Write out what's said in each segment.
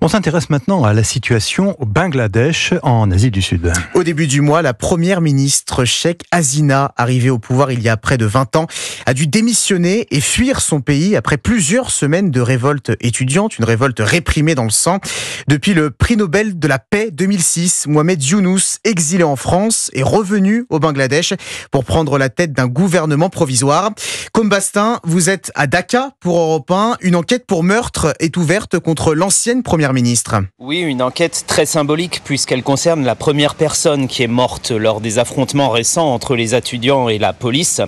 On s'intéresse maintenant à la situation au Bangladesh, en Asie du Sud. Au début du mois, la première ministre Sheikh Hasina, arrivée au pouvoir il y a près de 20 ans, a dû démissionner et fuir son pays après plusieurs semaines de révolte étudiante, une révolte réprimée dans le sang. Depuis le prix Nobel de la paix 2006, Mohamed Younous, exilé en France, est revenu au Bangladesh pour prendre la tête d'un gouvernement provisoire. Combastin, vous êtes à Dhaka pour Europe 1. Une enquête pour meurtre est ouverte contre l'ancienne première ministre. Oui, une enquête très symbolique puisqu'elle concerne la première personne qui est morte lors des affrontements récents entre les étudiants et la police.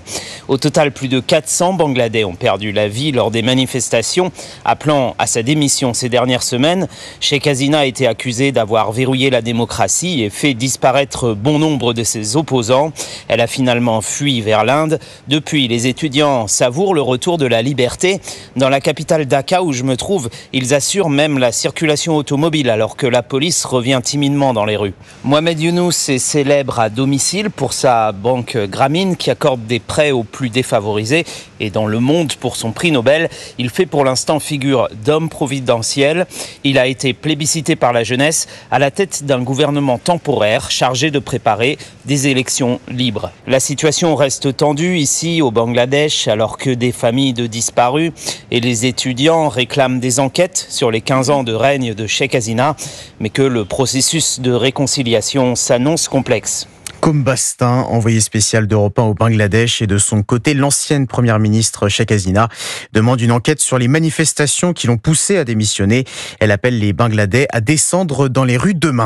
Au total, plus de 400 Bangladais ont perdu la vie lors des manifestations appelant à sa démission ces dernières semaines. Sheikh Hasina a été accusée d'avoir verrouillé la démocratie et fait disparaître bon nombre de ses opposants. Elle a finalement fui vers l'Inde. Depuis, les étudiants savourent le retour de la liberté. Dans la capitale Dhaka où je me trouve, ils assurent même la circulation automobile alors que la police revient timidement dans les rues. Mohamed Younous est célèbre à domicile pour sa banque Grameen qui accorde des prêts aux plus défavorisés et dans le monde pour son prix Nobel. Il fait pour l'instant figure d'homme providentiel. Il a été plébiscité par la jeunesse à la tête d'un gouvernement temporaire chargé de préparer des élections libres. La situation reste tendue ici au Bangladesh alors que des familles de disparus et les étudiants réclament des enquêtes sur les 15 ans de règne de Sheikh Hasina, mais que le processus de réconciliation s'annonce complexe. Combastin, envoyé spécial d'Europe 1 au Bangladesh, et de son côté, l'ancienne première ministre Sheikh Hasina demande une enquête sur les manifestations qui l'ont poussée à démissionner. Elle appelle les Bangladais à descendre dans les rues demain.